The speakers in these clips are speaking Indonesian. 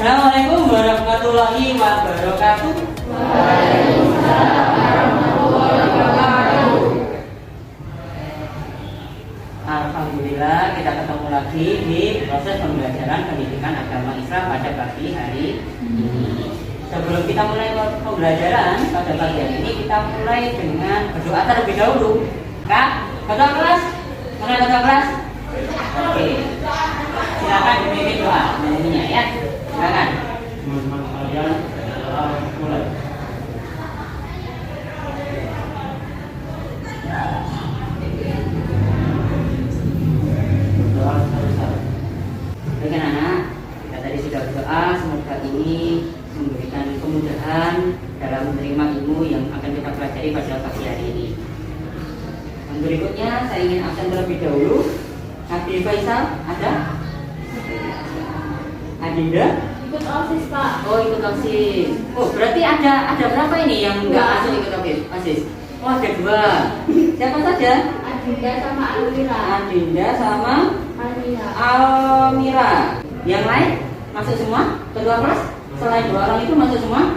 Assalamualaikum warahmatullahi wabarakatuh. Waalaikumsalam warahmatullahi wabarakatuh. Alhamdulillah kita ketemu lagi di proses pembelajaran pendidikan agama Islam pada pagi hari ini. Sebelum kita mulai pembelajaran pada pagi hari ini, kita mulai dengan berdoa terlebih dahulu. Kak, ketua kelas? Mana ketua kelas? Oke. Silakan dipimpin doa umumnya ya. Silakan. Mulai. Baik anak, kita tadi sudah berdoa, semoga ini memberikan kemudahan dalam menerima ilmu yang akan kita pelajari pada pagi hari ini. Dan berikutnya saya ingin absen terlebih dahulu. Adi Faisal ada? Adinda? Ikut OSIS, Pak. Oh, ikut OSIS. Oh, berarti ada berapa ini yang nggak masuk ikut OSIS? Oh, ada 2. Siapa saja? Adinda sama Almira. Adinda sama Almira. Almira. Yang lain masuk semua? Ketua kelas? Selain 2 orang itu masuk semua?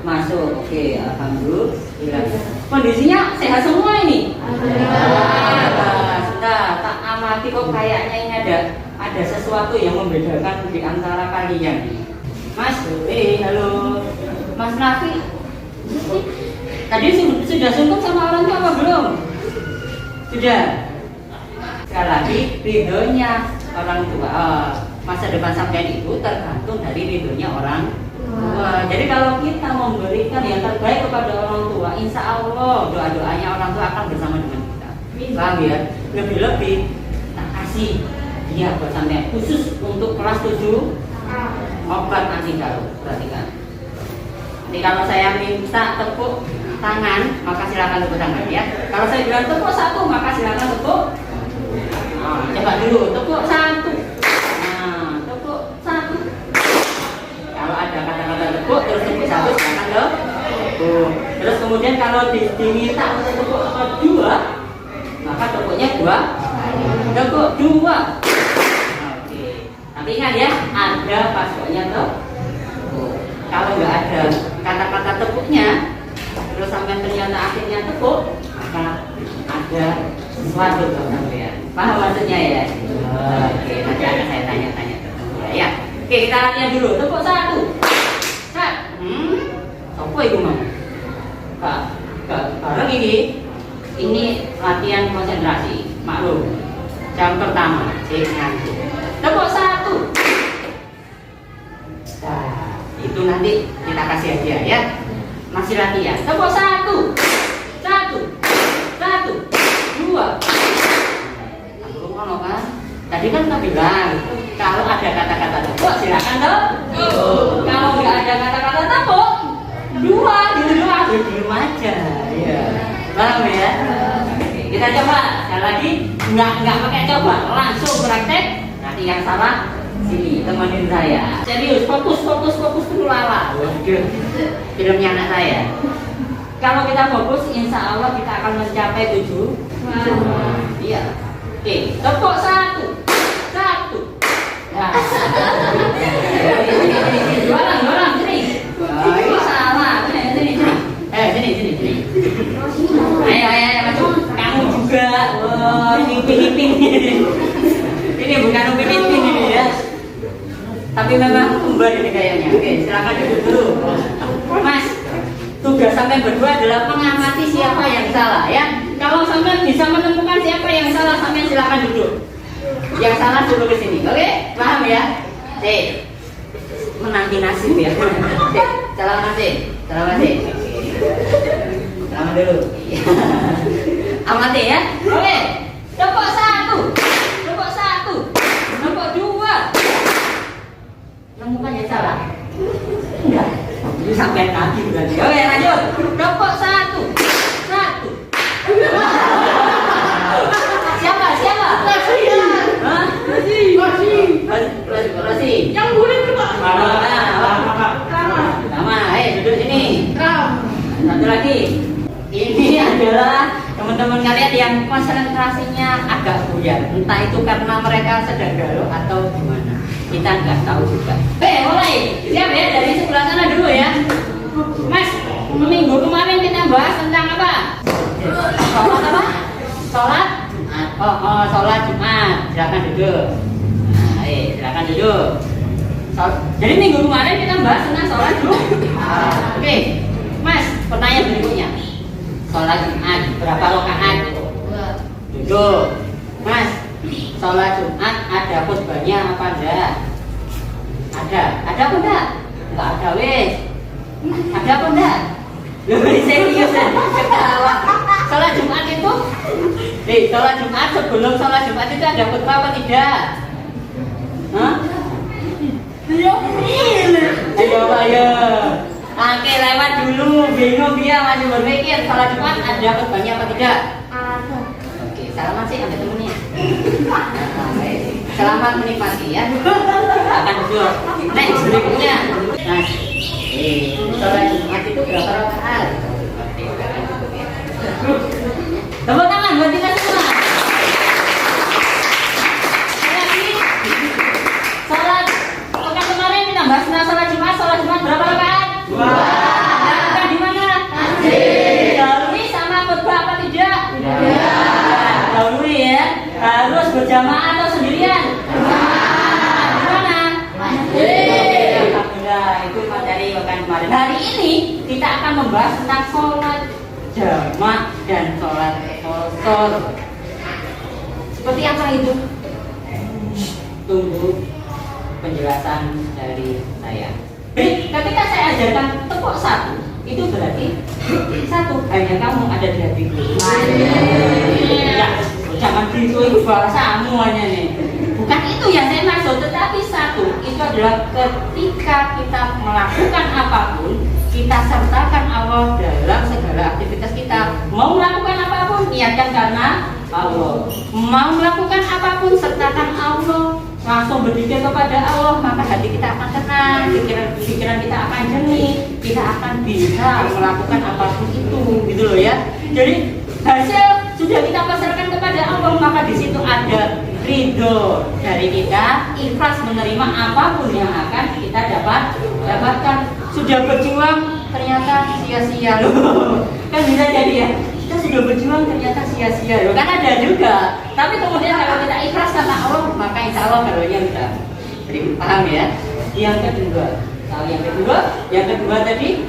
Masuk. Oke, alhamdulillah. Kondisinya sehat semua ini? Alhamdulillah. Sudah, tak amati kok kayaknya ini ada sesuatu yang membedakan di antara kalian. Mas, halo. Mas Nafi. Tadi sudah sungkem sama orang tua apa belum? Sudah. Sekali lagi, ridhonya orang tua. Masa depan sampean itu tergantung dari ridhonya orang tua. Jadi kalau kita memberikan yang terbaik kepada orang tua, insya Allah doa-doanya orang tua akan bersama dengan kita. Paham ya? Lebih-lebih tak kasih dia buat sampean khusus untuk kelas 7 obat anti galau. Perhatikan. Jadi kalau saya minta tepuk tangan, maka silakan tepuk tangan ya. Kalau saya bilang tepuk 1, maka silakan tepuk. Coba dulu tepuk 1. Nah, tepuk 1. Kalau ada kata-kata tepuk, terus tepuk 1, silakan tepuk. Terus kemudian kalau diminta untuk tepuk 2, maka tepuknya 2. Tepuk 2. Oke. Tapi ingat ya, ada paspornya tepuk. Kalau nggak ada kata-kata tepuknya, terus sampai ternyata akhirnya tepuk, maka ada sesuatu buat sampean. Paham maksudnya ya? Oke, nanti akan saya tanya-tanya tertentu ya. Oke, kita latihan dulu. Tepuk 1. Apa itu mau? Kak, bareng ini latihan konsentrasi. Maklum. Jam pertama, cek ngantuk. Tepuk 1. Nah, itu nanti kita kasih hadiah ya. Masih latihan. Tepuk 1. 2. Aku ngono kan? Tadi kan kita bilang kalau ada kata-kata tepuk silakan tepuk. Kalau nggak ada kata-kata tepuk, 2 diem aja. Iya. Paham ya? Kita coba sekali lagi, nggak pakai coba, langsung praktek. Nanti yang salah sini temenin saya. Serius, fokus dulu lala. Filmnya anak saya. Kalau kita fokus, insya Allah kita akan mencapai 7. Iya. Oke, tepuk 1. Nah. Jualan sini. Ini salah. Sini. Sini. Ayo masuk. Kamu juga. Wah, ini Upin. Ini bukan Upin ini ya. Tapi memang kembar ini kayaknya. Oke, silakan duduk dulu. Mas, tugas sampai berdua adalah mengamati siapa yang salah ya. Kalau sampai bisa menemukan siapa yang salah, sampai silakan duduk. Yang salah dulu ke sini. Oke? Paham ya? Menanti nasib ya. Selamat dulu. Amati ya. Oke. Tepuk 1. Tepuk 2. Temukan yang salah? Enggak. Ini sampai lagi berarti. Oke, lanjut. Rokok satu. Siapa? Hah? Rasi. Yang boleh juga. Nama, duduk sini. Satu lagi. Ini adalah teman-teman kalian yang konsentrasinya agak buyar. Entah itu karena mereka sedang galau atau gimana. Kita nggak tahu juga. Mulai. Siap ya, dari sebelah sana dulu ya. Mas, minggu kemarin kita bahas tentang apa? Sholat apa? Sholat Jumat. Sholat Jumat. Silakan duduk. Nah, silakan duduk. Jadi minggu kemarin kita bahas tentang sholat Jumat. Oke, Mas, pertanyaan berikutnya. Sholat Jumat berapa rakaat? Duduk. Mas, sholat Jumat ada khutbahnya apa enggak? Ada apa enggak? Enggak ada wes. Ada apa enggak? Lebih serius ya. Ketawa. Sholat Jumat itu? Sholat Jumat sebelum sholat Jumat itu ada khutbah apa tidak? Hah? Ayo. Oke, lewat dulu. Bingung dia masih berpikir sholat Jumat ada khutbahnya apa tidak? Ada. Oke, salaman sih sampai temennya. Selamat menikmati ya. Akan duduk. Next berikutnya. Nah, sholat Jumat itu berapa rakaat? Tepuk tangan buat kita semua. Lagi. Sholat pekan kemarin kita bahas tentang sholat Jumat berapa rakaat? 2. Lakukan di mana? Dahului sama khutbah apa tidak? Dahului ya. Harus berjamaah atau sendirian? Di mana? Alhamdulillah, itu materi pekan kemarin. Hari ini kita akan membahas tentang sholat jamak dan sholat qashar. Seperti apa itu? Tunggu penjelasan dari saya. Jadi ketika saya ajarkan tepuk satu, itu berarti satu hanya kamu ada di hatiku. Ya, jangan gitu, itu bahasamu hanya nih. Bukan itu yang saya maksud, tetapi satu itu adalah ketika kita melakukan apapun, kita sertakan Allah dalam segala aktivitas kita. Mau melakukan apapun, niatkan karena Allah. Mau melakukan apapun, sertakan Allah. Langsung berpikir kepada Allah, maka hati kita akan tenang, pikiran kita akan jernih, kita akan bisa melakukan apapun itu, gitu loh ya. Jadi hasil sudah kita pasrahkan kepada Allah, maka di situ ada ridho dari kita, ikhlas menerima apapun yang akan kita dapatkan. Sudah berjuang ternyata sia-sia loh. Kan bisa jadi ya. Kita sudah berjuang ternyata sia-sia loh. Kan ada juga. Tapi kemudian kalau kita ikhlas karena Allah, maka insya Allah karunia kita. Jadi paham ya? Yang kedua tadi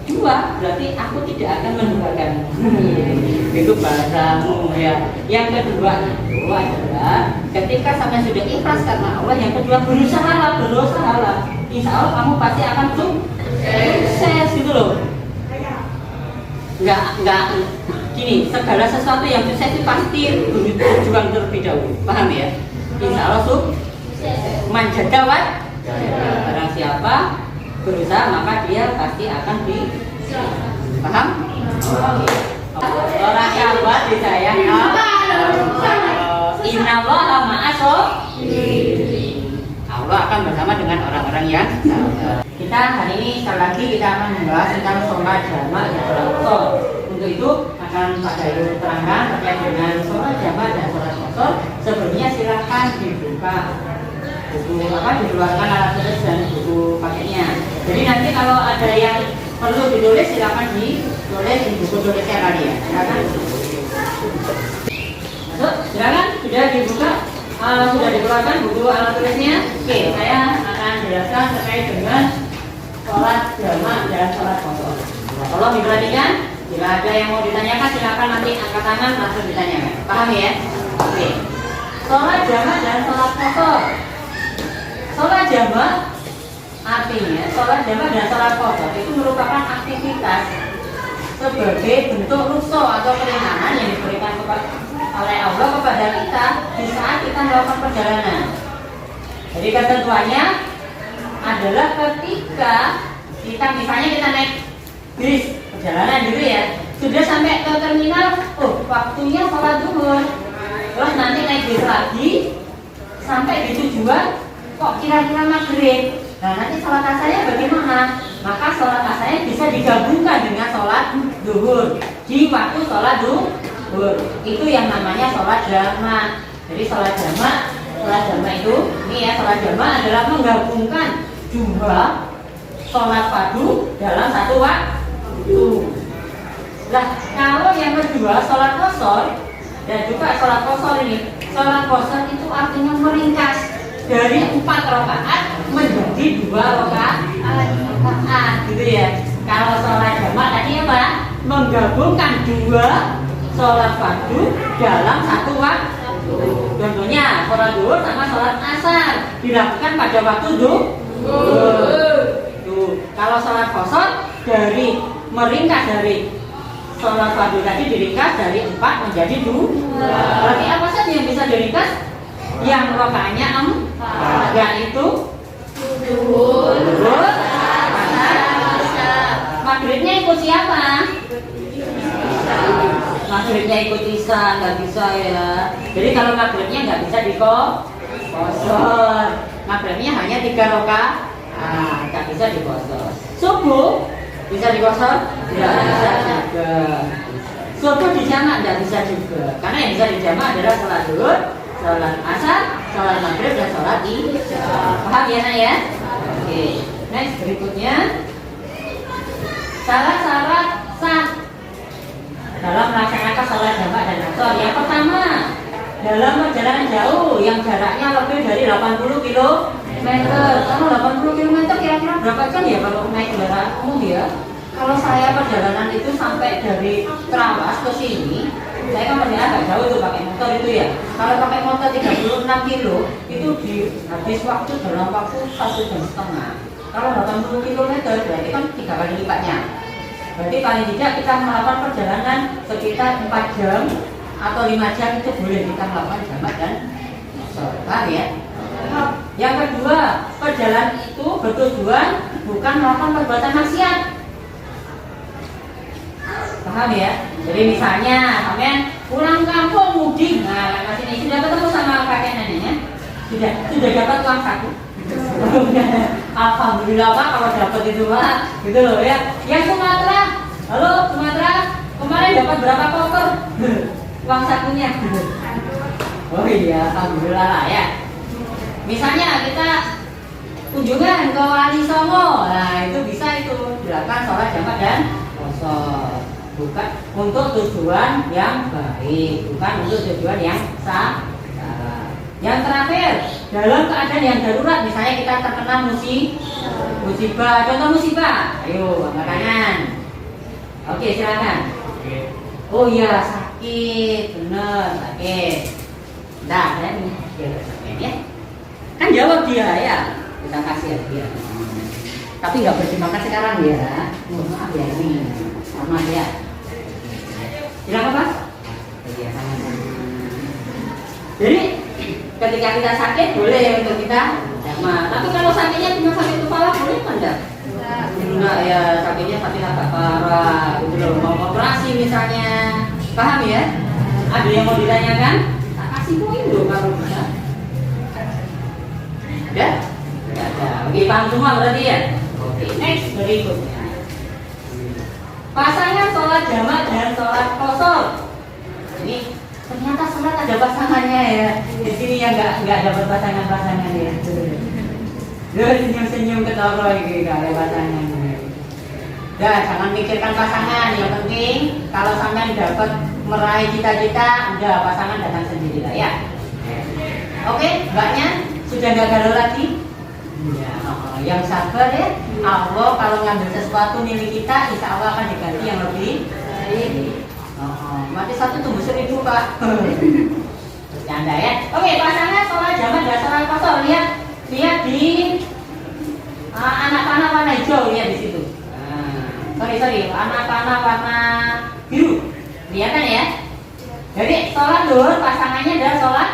dua, berarti aku tidak akan menduakanmu. Itu bahasamu ya. Yang kedua itu adalah ketika sampai sudah ikhlas karena Allah. Yang kedua berusahalah. Insya Allah kamu pasti akan sukses gitu loh. Enggak gini, segala sesuatu yang sukses itu pasti berjuang terlebih dahulu. Paham ya? Insya Allah sukses. Manjadawat. Barang siapa berusaha maka dia pasti akan paham? Orang sahabat disayang Innallaha ma'as-shabirin. Allah akan bersama dengan orang-orang yang sabar. Kita hari ini sekali lagi kita akan membahas tentang sholat jamak dan sholat qashar. Untuk itu akan Pak Dairul terangkan terkait dengan sholat jamak dan sholat qashar. Sebelumnya silakan dibuka buku dikeluarkan alat tulis dan buku paketnya. Jadi nanti kalau ada yang perlu ditulis silakan ditulis di buku tulisnya kali ya. Silakan. Masuk, silakan sudah dibuka. Sudah dikeluarkan buku alat tulisnya. Oke, saya akan jelaskan terkait dengan sholat jamak dan sholat qashar. Tolong diperhatikan. Bila ada yang mau ditanyakan silakan nanti angkat tangan langsung ditanyakan. Paham ya? Oke. Sholat jamak dan sholat qashar. Sholat jamak artinya sholat jamak dan sholat qashar itu merupakan aktivitas sebagai bentuk rukhsah atau keringanan yang diberikan oleh Allah kepada kita di saat kita melakukan perjalanan. Jadi ketentuannya adalah ketika kita misalnya kita naik bis perjalanan dulu ya, sudah sampai ke terminal, oh waktunya sholat zuhur, terus nanti naik bis lagi sampai di tujuan kok kira-kira maghrib. Nah nanti sholat asarnya bagaimana? Maka sholat asarnya bisa digabungkan dengan sholat zuhur di waktu sholat zuhur. Itu yang namanya sholat jamak. Jadi sholat jamak itu ini ya, sholat jamak adalah menggabungkan dua sholat fardu dalam satu waktu. Nah kalau yang kedua sholat qashar dan juga sholat qashar ini, sholat qashar itu artinya meringkas dari 4 rakaat menjadi 2 rakaat gitu ya. Kalau sholat jamak tadi apa? Menggabungkan 2 sholat fardu dalam satu waktu. Contohnya sholat zuhur sama sholat asar dilakukan pada waktu zuhur. Kalau sholat qashar dari meringkas dari sholat fardu tadi diringkas dari 4 menjadi 2. Berarti apa saja yang bisa diringkas? Yang rakaatnya 4, yaitu zuhur, asar, maghribnya ikut siapa? Maghribnya ikut isya, nggak bisa ya. Jadi kalau maghribnya nggak bisa dikosor. Maghribnya hanya 3 rakaat, nggak bisa dikosor. Subuh bisa dikosor? Tidak bisa juga. Subuh dijamak nggak bisa juga. Karena yang bisa dijamak adalah sholat zuhur, sholat asar, sholat maghrib dan sholat isya. Paham ya nak ya? Oke. Next berikutnya syarat-syarat sah dalam melaksanakan sholat jamak dan qashar. Yang pertama, dalam perjalanan jauh yang jaraknya lebih dari 80 km. Kalau 80 km kira-kira berapa jam ya kalau naik kendaraan umum ya? Kalau saya perjalanan itu sampai dari Trawas ke sini, saya kan perjalanan agak jauh tuh pakai motor itu ya. Kalau pakai motor 36 kilo itu habis waktu dalam waktu 1,5 jam. Kalau 80 km berarti kan 3 kali lipatnya. Berarti paling tidak kita melakukan perjalanan sekitar 4 jam atau 5 jam itu boleh kita melakukan jamak dan qashar. Paham ya? Yang kedua, perjalanan itu bertujuan bukan melakukan perbuatan maksiat. Paham ya? Jadi misalnya kalian pulang kampung mudik, nah masih ini sudah ketemu sama kakek neneknya, sudah dapat uang saku. Alhamdulillah Pak kalau dapat itu Pak, gitu loh ya. Yang Sumatera, halo Sumatera, kemarin dapat berapa koper uang sakunya? Oh iya, alhamdulillah lah ya. Misalnya kita kunjungan ke Wali Songo, nah itu bisa itu dilakukan sholat jamak dan qashar. Bukan untuk tujuan yang baik, bukan untuk tujuan yang salah. Yang terakhir, dalam keadaan yang darurat, misalnya kita terkena musibah, contoh musibah, ayo angkat tangan. Oke silakan. Oh iya sakit, bener sakit. Nah, saya sakit ya. Kan jawab dia ya, kita kasih dia. Tapi nggak berterima kasih sekarang ya. Maaf ya ini, sama ya. Silakan Pak. Iya sama. Jadi ketika kita sakit boleh untuk kita jamak. Tapi kalau sakitnya cuma sakit kepala boleh enggak? Enggak ya, sakitnya sakit agak parah, itu loh mau operasi misalnya. Paham ya? Ada yang mau ditanyakan? Tak kasih poin loh kalau bisa. Ada? Tidak ada. Oke, paham semua berarti ya? Oke, next berikutnya. Pasangan sholat jamak dan sholat qashar. Ini ternyata sholat ada pasangannya ya. Di sini yang nggak dapat pasangan ya. Dia senyum-senyum ketawa lagi nggak ada pasangan. Dah jangan mikirkan pasangan. Yang penting kalau sampai dapat meraih cita-cita, udah pasangan datang sendiri lah ya. Oke, mbaknya sudah nggak galau lagi? Ya, yang sabar ya. Allah kalau ngambil sesuatu milik kita, insya Allah akan diganti yang lebih baik. Mati satu tumbuh 1000 Pak. Bercanda ya. Oke, pasangan sholat jamak dan sholat qashar. Lihat di anak panah warna hijau, lihat di situ. Sorry, anak panah warna biru. Lihat kan ya? Jadi sholat zuhur pasangannya adalah sholat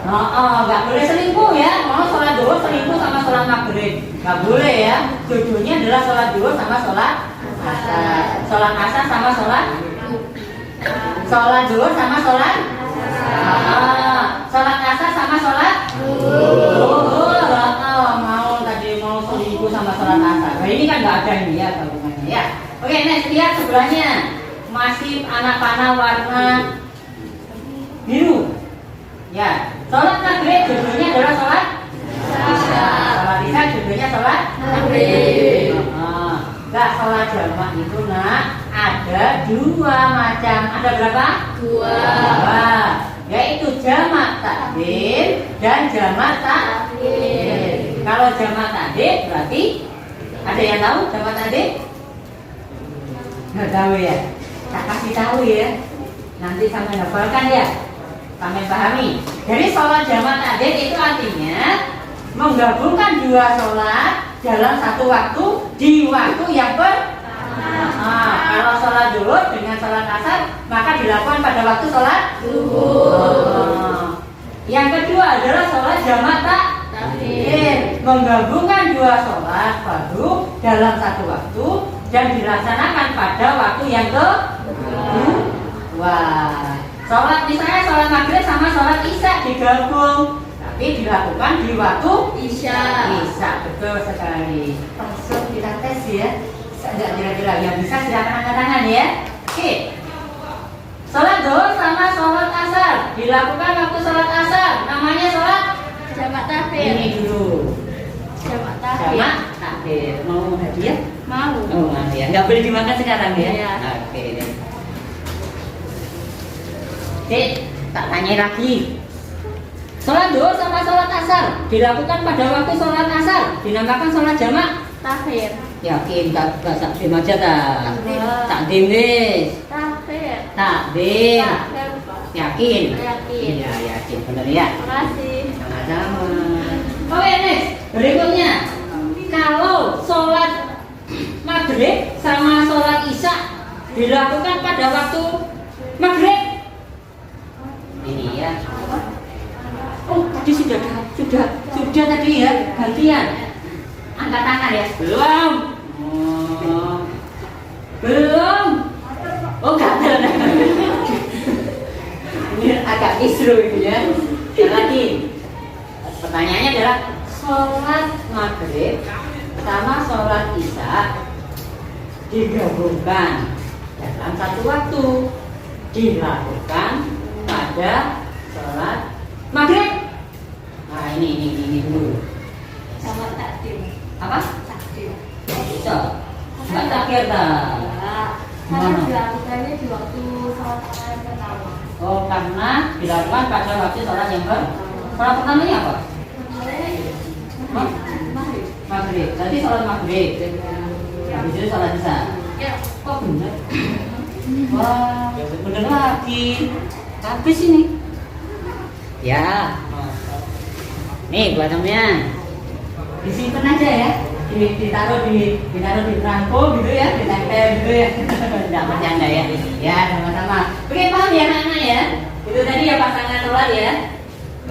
Nggak boleh selingkuh ya. Mau sholat duhur selingkuh sama sholat maghrib, nggak boleh ya. Jodohnya adalah sholat duhur sama sholat asar. Sholat asar sama sholat duhur sama sholat sholat asar sama sholat duhur. Mau tadi mau selingkuh sama sholat asar. Nah ini kan nggak ada ini ya gabungannya ya. Oke, next lihat sebelahnya masih anak panah warna biru. Ya, sholat maghrib judulnya adalah sholat isya. Sholat isya judulnya sholat maghrib. Enggak, sholat jamak itu nak ada dua macam. Ada berapa? Dua. Yaitu jamak takdim dan jamak takhir. Kalau jamak takdim berarti ada yang tahu jamak takdim? Nggak tahu ya. Tak kasih tahu ya. Nanti sampai hafalkan ya. Sampai pahami. Jadi sholat jamak takdim itu artinya menggabungkan dua sholat dalam satu waktu di waktu yang kalau sholat duhur dengan sholat asar maka dilakukan pada waktu sholat duhur. Yang kedua adalah sholat jamak takdim, menggabungkan dua sholat fardu dalam satu waktu dan dilaksanakan pada waktu yang kedua. Sholat misalnya sholat maghrib sama sholat isya digabung, tapi dilakukan di waktu isya. Betul sekali. Langsung kita tes ya. Tidak kira-kira yang bisa silakan angkat tangan ya. Oke. Sholat duhur sama sholat asar dilakukan waktu sholat asar. Namanya sholat jamak takhir. Ini dulu. Jamak takhir. Jamak takhir. Mau hadiah? Mau. Oh, ya. Nggak boleh dimakan sekarang ya. Iya. Oke deh. Oke, tak tanya lagi. Sholat duhur sama sholat asar dilakukan pada waktu sholat asar dinamakan sholat jamak Takhir. yakin tak takdim aja tak Takdim. takdim wis Takhir. takdim Takhir. yakin Yakin. iya yakin benar ya Makasih. sama-sama. Oke next berikutnya kalau sholat maghrib sama sholat isya dilakukan pada waktu maghrib ini ya. Oh, tadi sudah tadi ya, gantian. Angkat tangan ya. Belum. Belum. Oh, gagal. Ini agak kisru ini ya. Lagi. Pertanyaannya adalah sholat maghrib sama sholat isya digabungkan dalam satu waktu dilakukan pada sholat maghrib. Nah ini dulu. Jamak takdim. Apa? Takdim. Bisa. Nggak takhir dah. Karena dilakukannya di waktu sholat yang pertama. Oh, karena dilakukan pada waktu sholat yang sholat pertamanya apa? Maghrib. Maghrib. Berarti sholat maghrib. Habis itu sholat isya. Ya. Oh benar. Wah, benar lagi. Habis ini. Ya. Nih buat temennya. Disimpan aja ya. Ditaruh di perangko gitu ya, ditempel gitu ya. Tidak bercanda ya. Ya sama-sama. Oke paham ya anak-anak ya. Itu tadi ya pasangan sholat ya.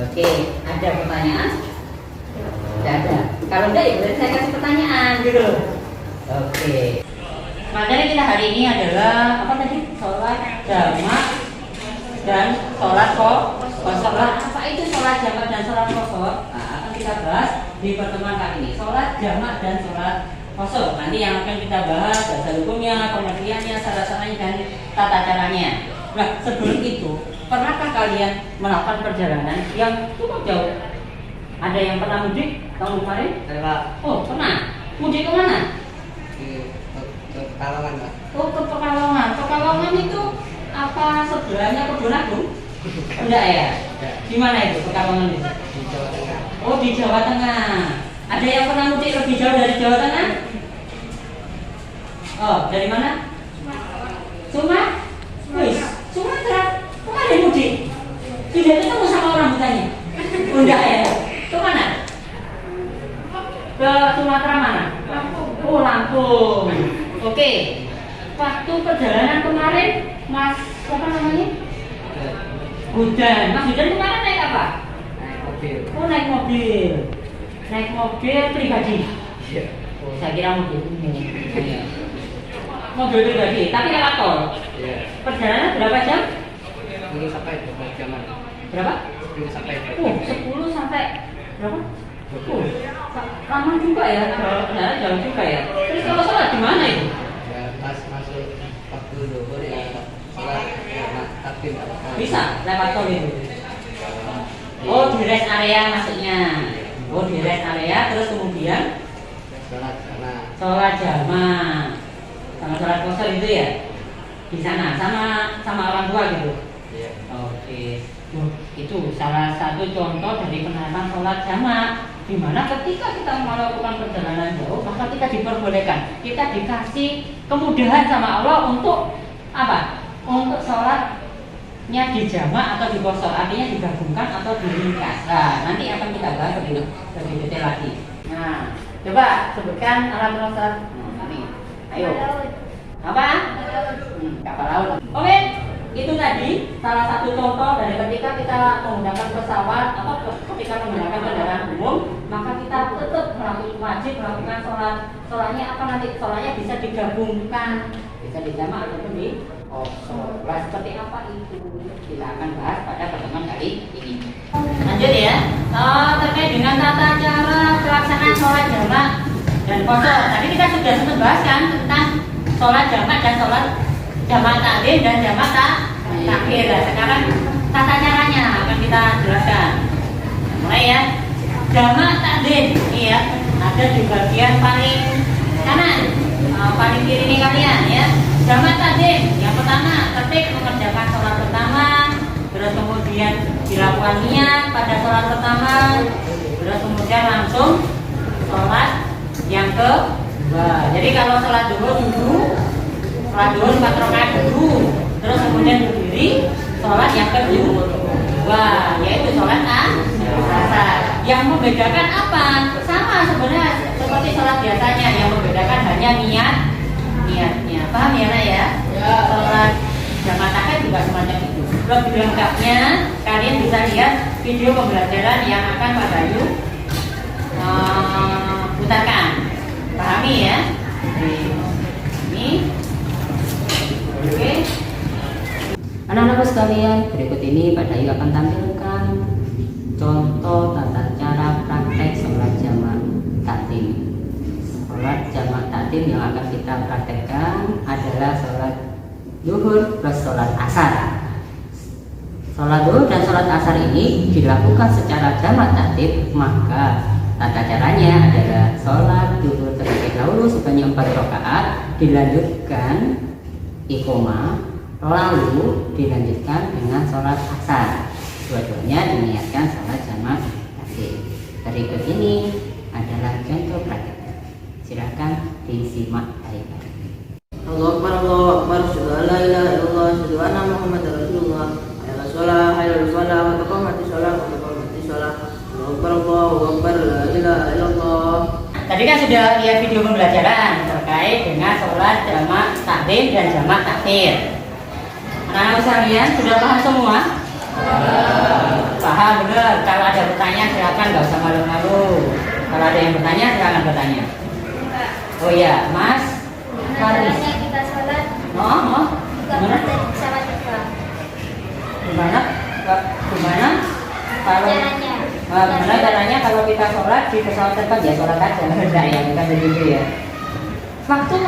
Oke, ada pertanyaan? Tidak ada. Kalau enggak ya berarti saya kasih pertanyaan gitu loh. Oke. Materi kita hari ini adalah apa tadi? Sholat jamak dan sholat kosor. Apa itu sholat jamak dan sholat kosor? Nah, akan kita bahas di pertemuan kali ini. Sholat jamak dan sholat kosor. Nanti yang akan kita bahas dasar hukumnya, pengertiannya, syarat-syaratnya dan tata caranya. Nah, sebelum itu, pernahkah kalian melakukan perjalanan yang cukup jauh? Ada yang pernah mudik tahun kemarin? Oh, pernah. Mudik ke mana? Ke Pekalongan, Pak. Oh, ke Pekalongan. Pekalongan itu apa sebelahnya Kedunakung? Enggak ya? Di mana itu Pekalongan itu? Di Jawa Tengah. Oh, di Jawa Tengah. Ada yang pernah mudik lebih jauh dari Jawa Tengah? Oh, dari mana? Sumatera. Kok ada yang mudik? Tidak ketemu sama orang hutannya? Oh, enggak ya? Ke mana? Ke Sumatera mana? Oh, Lampung. Oke. Waktu perjalanan kemarin, Mas, apa namanya? Hujan. Mas Hujan kemarin naik apa? mobil. Oh, naik mobil. Naik mobil pribadi. Iya. Oh, saya kira mobil ini. Iya. Mobil pribadi, tapi lewat tol. Iya. Perjalanan berapa jam? Dulu sampai 12 jaman. Berapa? Dulu sampai 12 Oh, jam. 10 sampai berapa? Oh, lama juga ya, jauh juga ya. Terus kalau sholat di mana itu? Ya pas masuk waktu zuhur ya sholat jamaah takbir. Bisa lewat tol itu. Oh, di rest area masuknya. Oh, di rest area terus kemudian Sholat jamaah. sholat jamaah sama sholat kosong itu ya di sana sama orang tua gitu. Iya. Oke, itu salah satu contoh dari penerapan sholat jamaah, di mana ketika kita melakukan perjalanan jauh maka kita diperbolehkan, kita dikasih kemudahan sama Allah untuk apa? Untuk sholatnya di jamaah atau di kosong, artinya digabungkan atau diringkas. Nah, nanti akan kita bahas lebih detail lagi. Nah, coba sebutkan alat sholat. Ini, ayo. Apa? Kapal laut. Oke, itu tadi salah satu contoh dari ketika kita menggunakan pesawat atau ketika menggunakan kendaraan umum, maka kita tetap wajib melakukan sholat. Sholatnya apa nanti? Sholatnya bisa digabungkan, bisa dijamak ataupun di kosong. Nah, seperti apa itu? Kita akan bahas pada pertemuan kali ini. Lanjut ya. Terkait dengan tata cara pelaksanaan sholat jamak dan kosong. Tadi kita sudah sempat bahas kan tentang sholat jamak dan sholat jamak takdim dan jamak takhir. Sekarang tata caranya akan kita jelaskan. Mulai ya. Jamak takdim ini ya, ada di bagian paling kanan, paling kiri ini kalian ya. Jamak takdim yang pertama tertib mengerjakan sholat pertama, terus kemudian dilakukan niat pada sholat pertama, terus kemudian langsung sholat yang kedua. Jadi kalau sholat duhur dulu, sholat duhur 4 rakaat dulu, terus kemudian berdiri sholat yang kedua, yaitu sholat asar. Yang membedakan apa? Sama sebenarnya seperti sholat biasanya, yang membedakan hanya niatnya. Paham ya Nak ya? Sholat jamaah takhir juga semacam itu. Lebih lengkapnya kalian bisa lihat video pembelajaran yang akan Pak Bayu putarkan. Pahami ya? Ini. Oke. Anak-anakku sekalian, berikut ini Pak Bayu akan tampilkan contoh tata cara praktek sholat jamaah takdim. Sholat jamaah takdim yang akan kita praktekkan adalah sholat zuhur plus sholat asar. Sholat zuhur dan sholat asar ini dilakukan secara jamaah takdim, maka tata caranya adalah sholat zuhur terlebih dahulu sebanyak 4 rakaat, dilanjutkan iqomah, lalu dilanjutkan dengan sholat asar. Dua-duanya diniatkan sholat jamaah takdim. Berikut ini adalah contoh prakteknya. Silakan disimak baik-baik. Allahu Akbar, Allahu Akbar, asyhadu an la ilaha illallah, asyhadu anna Muhammadar Rasulullah. Hayya shalah, hayya shalah, wa taqamati shalah, wa taqamati shalah. Allahu Akbar, Allahu Akbar, la ilaha illallah. Tadi kan sudah lihat video pembelajaran terkait dengan sholat jamaah takdim dan jamaah takhir. Anak-anak sekalian sudah paham semua? Paham benar. Kalau ada pertanyaan silakan, nggak usah malu-malu. Kalau ada yang bertanya silakan bertanya. Oh ya, Mas Haris. Kita sholat Gimana? dari pesawat terbang. Gimana? Gimana? Kalau Caranya. gimana caranya kalau kita sholat di pesawat terbang ya sholat aja, enggak ya, bukan begitu ya. Waktu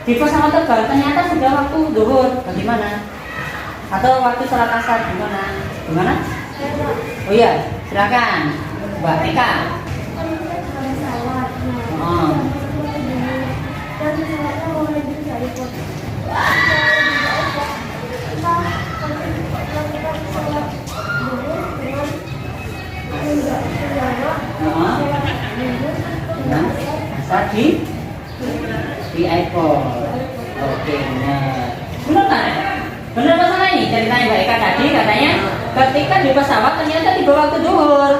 di pesawat terbang ternyata sudah waktu zuhur, bagaimana? Atau waktu sholat asar gimana? Gimana? Oh iya, silakan Mbak Tika. Oh. Nah, asar di airport. Oke, benar. Benar kan? Benar masalah ini ceritanya Mbak Eka tadi katanya ketika di pesawat ternyata tiba waktu zuhur,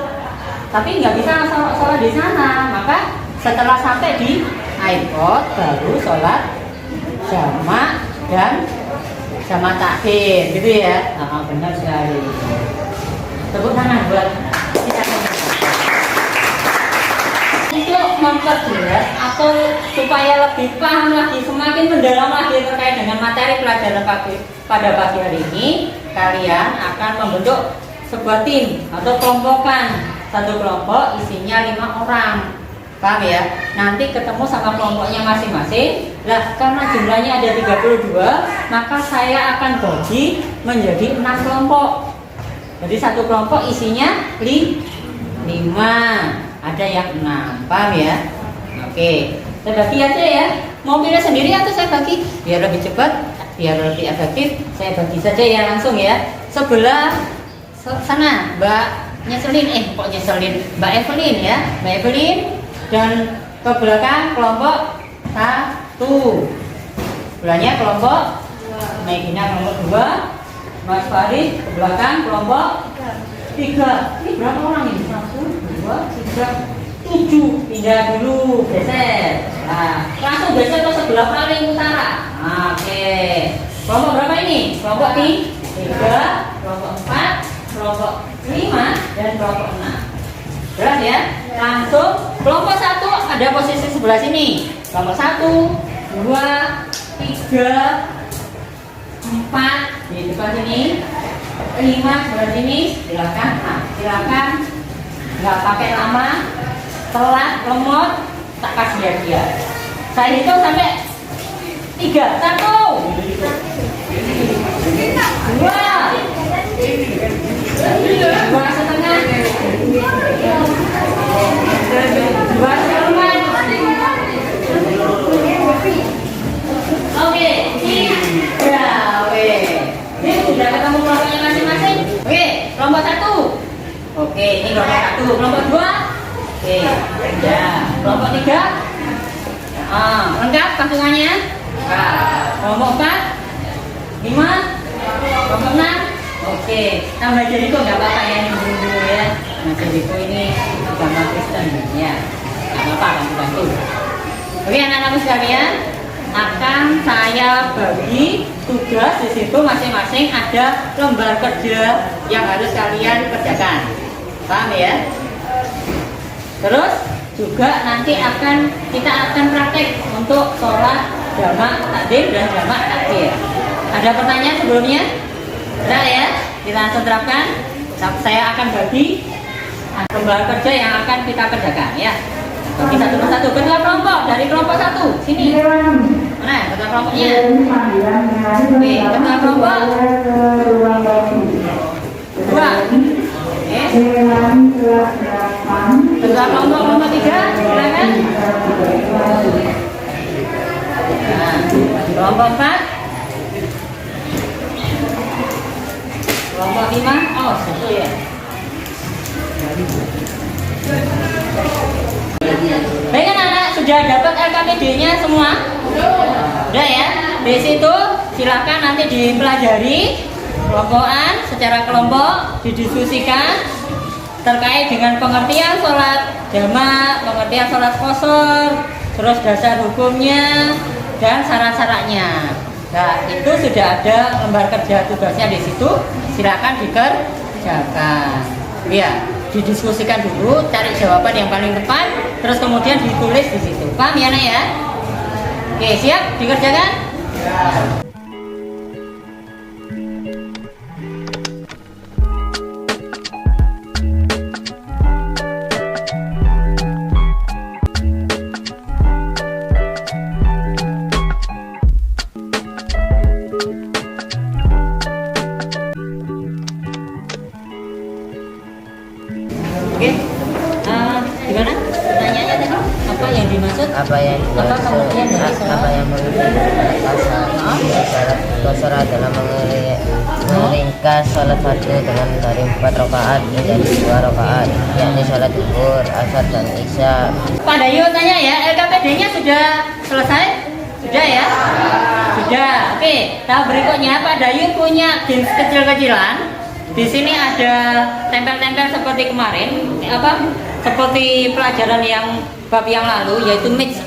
tapi nggak bisa sholat di sana, maka setelah sampai di airport baru sholat jamaah dan jamaah takhir gitu ya. Benar sekali. Tepuk tangan buat kita. memperjelas atau supaya lebih paham lagi, semakin mendalam lagi terkait dengan materi pelajaran pada pagi hari ini, kalian akan membentuk sebuah tim atau kelompokan. Satu kelompok isinya 5 orang. Paham ya? Nanti ketemu sama kelompoknya masing-masing. Lah, karena jumlahnya ada 32, maka saya akan bagi menjadi 6 kelompok. Jadi satu kelompok isinya 5. Ada yang 6. Paham ya? Oke. Saya bagi aja ya. Mau pilih sendiri atau saya bagi? Biar lebih cepat, biar lebih efektif, saya bagi saja ya langsung ya. Sebelah sana Mbak Nyeselin, Mbak Evelyn ya. Mbak Evelyn. Dan ke belakang kelompok 1. Sebelahnya kelompok Megina nomor 2. Mas Farid ke belakang kelompok 3. Ini berapa orang ini? 1, 2, 3, 7. Pindah dulu, geser. Nah, langsung geser ke sebelah paling utara. Oke. Kelompok berapa ini? Kelompok 3, kelompok 4, kelompok 5, dan kelompok 6. Jelas ya? Langsung kelompok 1 ada posisi sebelah sini. Kelompok 1, 2, 3, 4 di depan sini, 5 sebelah sini. Silakan. Nah, silakan. Nggak pakai lama, telat, lemot, tak kasih hadiah. Saya hitung sampai 3. 1, 2, 2,5, 2,5. Oke, 3. Ini sudah ketemu kelompoknya masing-masing. Oke, kelompok 1. Oke, ini kelompok 1. Kelompok 2. Oke, ya. Kelompok 3. Lengkap pasukannya. Kelompok 4, 5, kelompok 6. Oke, tambah Jericho nggak apa-apa ya, ini dulu ya. Nah, Jericho ini agama Kristen ya. Nggak apa-apa, bantu. Oke, anak-anak sekalian, akan saya bagi tugas di situ masing-masing ada lembar kerja yang harus kalian kerjakan. Paham ya? Terus juga nanti kita akan praktek untuk sholat jamak takdim dan jamak takbir. Ada pertanyaan sebelumnya? Ada ya? Kita langsung terapkan. Saya akan bagi lembar kerja yang akan kita kerjakan ya. Bagi satu persatu. Ketua kelompok dari kelompok 1 sini. Mana ketua kelompoknya? Oke, ketua kelompok 2. Oke. Ketua kelompok 3, silakan. Nah, kelompok 4. Kelompok 5. Oh, satu ya. Baik anak-anak, sudah dapat LKPD-nya semua? Sudah ya? Di situ silakan nanti dipelajari kelompokan secara kelompok, didiskusikan terkait dengan pengertian sholat jamak, pengertian sholat qashar, terus dasar hukumnya dan syarat-syaratnya. Nah, itu sudah ada lembar kerja tugasnya di situ. Silakan dikerjakan. Ya, didiskusikan dulu, cari jawaban yang paling tepat, terus kemudian ditulis di situ. Paham ya, Nak ya? Oke, siap dikerjakan? Oke, gimana? Pertanyaannya tadi apa yang dimaksud? Apa yang pengertian dari sholat? apa yang mengerti sholat qashar adalah meringkas sholat fardu dari 4 rakaat menjadi 2 rakaat, yakni sholat zuhur, asar dan isya. Pak Dayu tanya ya, LKPD-nya sudah selesai? Sudah ya? Sudah. Oke, tahap berikutnya Pak Dayu punya games kecil-kecilan. Di sini ada tempel-tempel seperti kemarin, seperti pelajaran yang bab yang lalu, yaitu mix.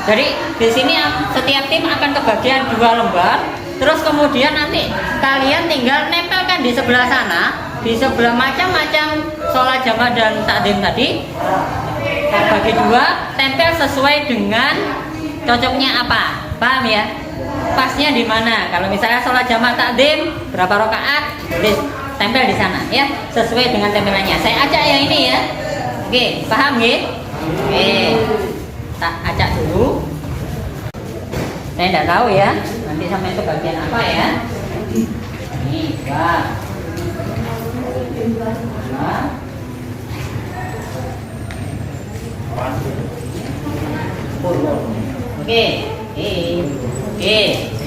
Jadi di sini setiap tim akan kebagian 2 lembar. Terus kemudian nanti kalian tinggal nempelkan di sebelah sana, di sebelah macam-macam sholat jamak dan takdim tadi. bagi dua, tempel sesuai dengan cocoknya apa, paham ya? Pasnya di mana? Kalau misalnya sholat jamak takdim berapa rakaat, tempel di sana ya, sesuai dengan tempelannya. Saya acak yang ini ya. Oke, paham ya? Oke, tak acak dulu. Saya tidak tahu ya, nanti sampai ke bagian apa ya. Ini, wah. Oke,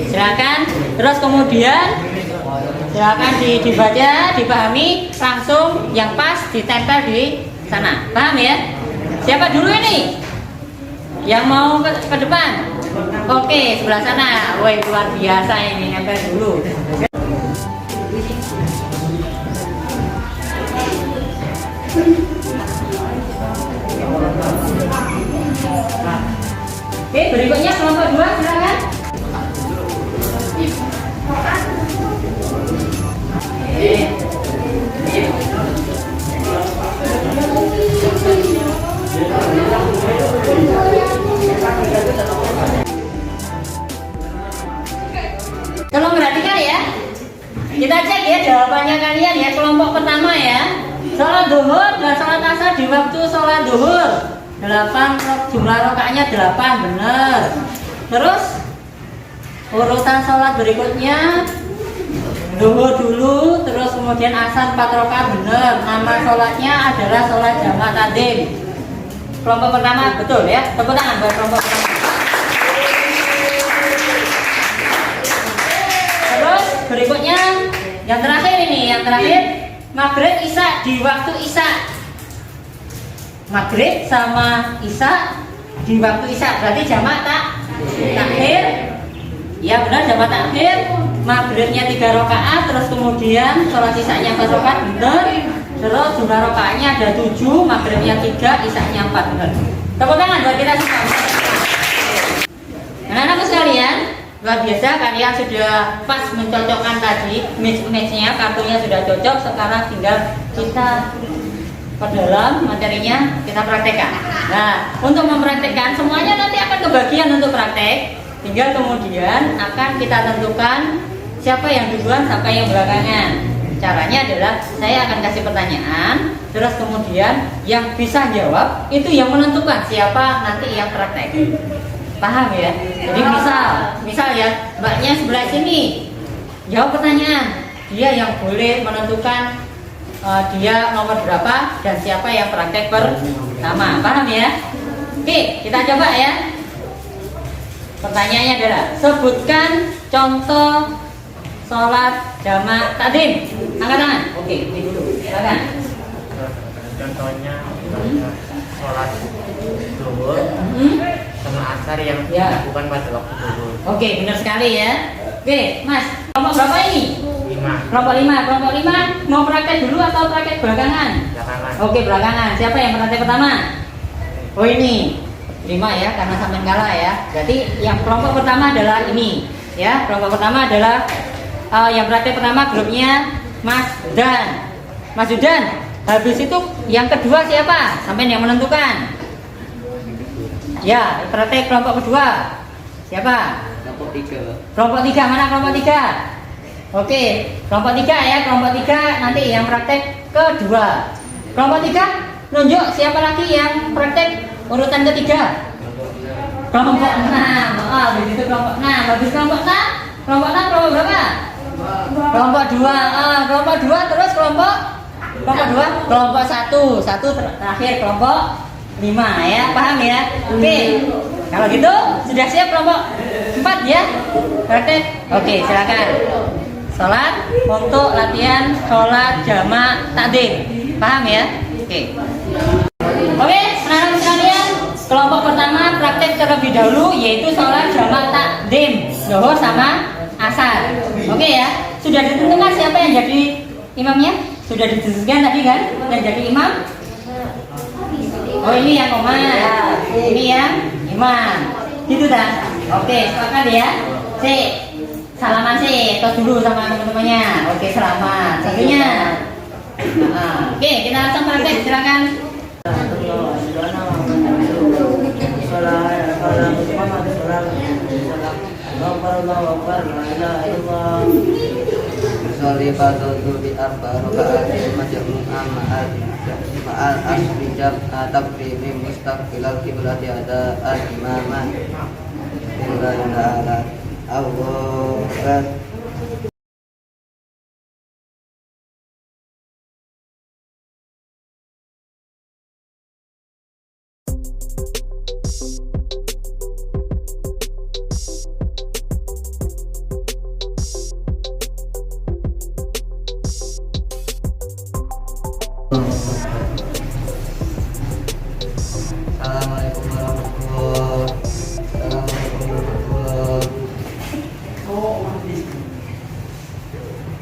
silakan. Terus kemudian silakan dibaca, dipahami, langsung yang pas ditempel di sana. Paham ya? Siapa dulu ini? Yang mau ke depan? Oke, sebelah sana. Woi, luar biasa ini, nempel dulu. Oke, berikutnya kelompok 2 silakan. Tolong perhatikan ya. Kita cek ya jawabannya kalian ya. Kelompok pertama ya. Sholat duhur dan sholat asar di waktu sholat duhur 8, jumlah rakaatnya 8, benar. Terus urutan sholat berikutnya duhur dulu, terus kemudian asar 4 rakaat, benar. Nama sholatnya adalah sholat jamak takdim. Kelompok pertama betul ya. Tepuk tangan buat kelompok pertama. Terus berikutnya yang terakhir ini, yang terakhir maghrib isya di waktu isya. Maghrib sama isya di waktu isya, berarti jamak takhir. Ya benar, jamak takhir. Maghribnya 3 rakaat, terus kemudian sholat isyanya 4 rakaat, benar. Terus jumlah rakaatnya ada 7, maghribnya 3, isyanya 4, benar. Tepuk tangan buat kita semua. Anak-anakku sekalian, luar biasa, kalian sudah pas mencocokkan tadi match-nya, kartunya sudah cocok. Sekarang tinggal kita perdalam materinya, kita praktekkan. Nah, untuk mempraktekkan semuanya nanti akan kebagian untuk praktek. Tinggal kemudian akan kita tentukan siapa yang duluan, siapa yang belakangan. Caranya adalah saya akan kasih pertanyaan, terus kemudian yang bisa jawab itu yang menentukan siapa nanti yang praktek. Paham ya? Jadi misal ya, mbaknya sebelah sini jawab pertanyaan, dia yang boleh menentukan dia nomor berapa dan siapa yang praktek pertama. Paham ya? Oke, kita coba ya. Pertanyaannya adalah sebutkan contoh sholat jamak takdim. Angkat tangan. Oke, ini dulu. Silakan. Contohnya sholat duhur sama asar yang dilakukan pada waktu duhur. Oke, benar sekali ya. Oke, Mas, kelompok berapa ini? 5. Kelompok 5. Kelompok 5 mau praktek dulu atau praktek belakangan? Belakangan. Oke, belakangan. Siapa yang praktek pertama? Oh ini 5 ya, karena sampai kalah ya. Berarti yang kelompok pertama adalah ini ya. Kelompok pertama adalah yang praktek pertama grupnya Mas Dan. Mas Yudan, habis itu yang kedua siapa? Sampai yang menentukan. Ya, praktek kelompok kedua siapa? Kelompok 3. Kelompok 3, mana kelompok 3? Oke, kelompok 3 ya, kelompok 3 nanti yang praktek kedua. Kelompok 3 nunjuk siapa lagi yang praktek urutan ketiga? Kelompok 6. Begitu kelompok 6. Habis kelompok 6, kelompok 6 kelompok berapa? Kelompok 2. Kelompok 2 terus kelompok 2, kelompok 1 terakhir kelompok 5 ya, paham ya? Oke. Kalau gitu sudah siap kelompok 4 ya? Praktek. Oke, silakan. Sholat untuk latihan sholat jamak takdim. Paham ya? Oke. Oke, anak-anak sekalian, kelompok pertama praktek terlebih dahulu yaitu sholat jamak takdim, zuhur sama asar. Oke ya. Sudah ditentukan siapa yang jadi imamnya? Sudah ditentukan tadi kan? Yang jadi imam? Oh ini yang imam, ini yang imam. Gitu dah. Oke, sepakat ya. Salaman tos dulu sama teman-temannya. Oke, selamat. Satunya. Oke, kita langsung praktek. Silakan. sholat Allahu Akbar Allahu Akbar la ilaha illallah. Sholli fardhu bi arba raka'atin majmu'an ma'al asbijab taqdimi mustaqbilal qiblati ada al-imaman billahi ta'ala Allahu Akbar. Assalamualaikum warahmatullahi wabarakatuh.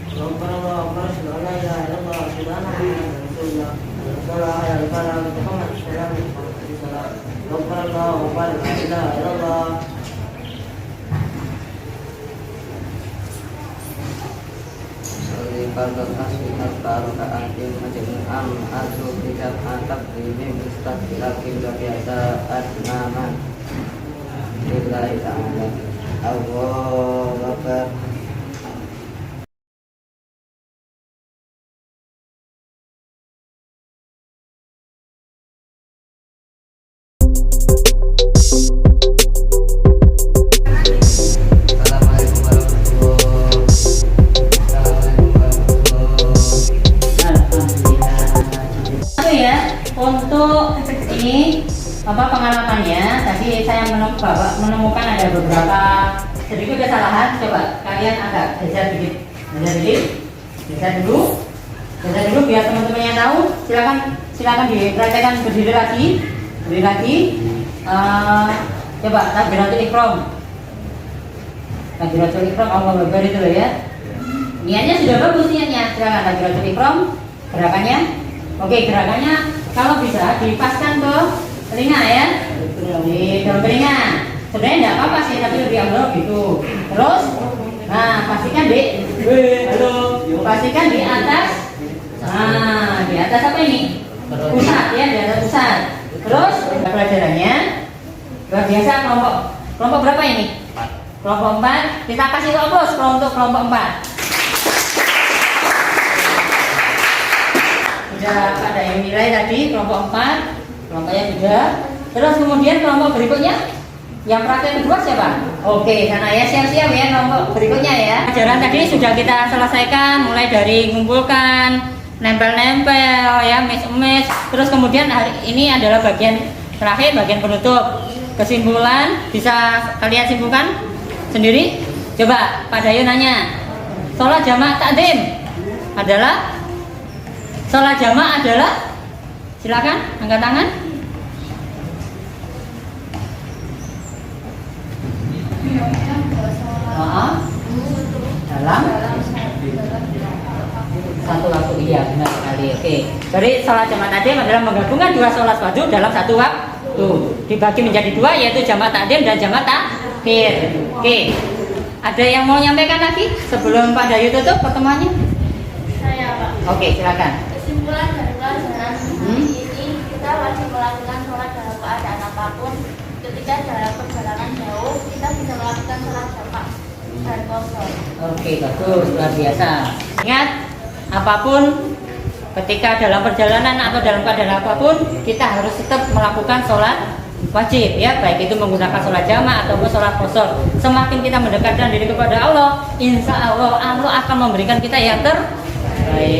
Allahu Akbar Allahu Akbar asyhadu an la ilaha illallah wa asyhadu anna Muhammadan rasulullah. Salat ala al-falah wa taqamat salat salat. Allahu Akbar Allahu Akbar la ilaha illallah. Sholli fardhu asri arba raka'atin majmu'an ma'al asbijab taqdimi mustaqbilal qiblati ada al-imaman billahi ta'ala Allahu Akbar. Assalamualaikum warahmatullahi Oke ya, untuk ini pengalamannya tadi saya menemukan ada beberapa sedikit kesalahan. Coba kalian agak geser dikit, geser dulu biar teman-teman yang tahu. Silakan dipraktekkan berdiri lagi. Coba takbiratul ihram. Takbiratul ihram Allahu Akbar itu loh ya. Niatnya sudah bagus niatnya. Silakan takbiratul ihram. Gerakannya, oke gerakannya kalau bisa dipaskan ke telinga ya, di dalam telinga. Sebenarnya tidak apa-apa sih, tapi lebih ambil gitu. Terus, nah pastikan pastikan di atas. Nah di atas apa ini? Pusat ya, di atas pusat. Terus pelajarannya luar biasa. Kelompok berapa ini? Kelompok 4. Kita kasih aplaus untuk kelompok 4. Sudah ada yang nilai tadi kelompok 4, kelompoknya sudah. Terus kemudian kelompok berikutnya yang praktek kedua siapa? Oke, sana ya, siap-siap ya kelompok berikutnya ya. Pelajaran tadi sudah kita selesaikan, mulai dari mengumpulkan, nempel-nempel ya, mes-mes. Terus kemudian hari ini adalah bagian terakhir, bagian penutup. Kesimpulan bisa kalian simpulkan sendiri. Coba Pak Dayu nanya, sholat jamaah takdim adalah? Sholat jamaah adalah? Silakan angkat tangan. Dalam satu waktu, iya benar sekali. Oke. Jadi sholat jamaah takdim adalah menggabungkan dua sholat fardu dalam satu waktu. Dibagi menjadi dua, yaitu jamaah takdim dan jamaah takhir. Oke. Ada yang mau nyampaikan lagi sebelum Pak Dayu tutup pertemuannya? Saya Pak. Oke, silakan. Kesimpulan dari pelajaran hari ini, kita wajib melakukan sholat dalam keadaan apapun. Ketika dalam perjalanan jauh, kita bisa melakukan sholat jamaah dan qashar. Oke, bagus, luar biasa. Ingat, apapun ketika dalam perjalanan atau dalam keadaan apapun, kita harus tetap melakukan sholat wajib ya, baik itu menggunakan sholat jamaah ataupun sholat qashar. Semakin kita mendekatkan diri kepada Allah, insya Allah akan memberikan kita yang terbaik.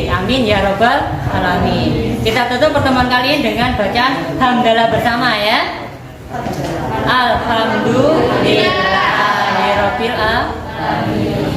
Amin ya robbal alamin. Kita tutup pertemuan kali ini dengan bacaan hamdalah bersama ya. Alhamdulillahirabbil alamin.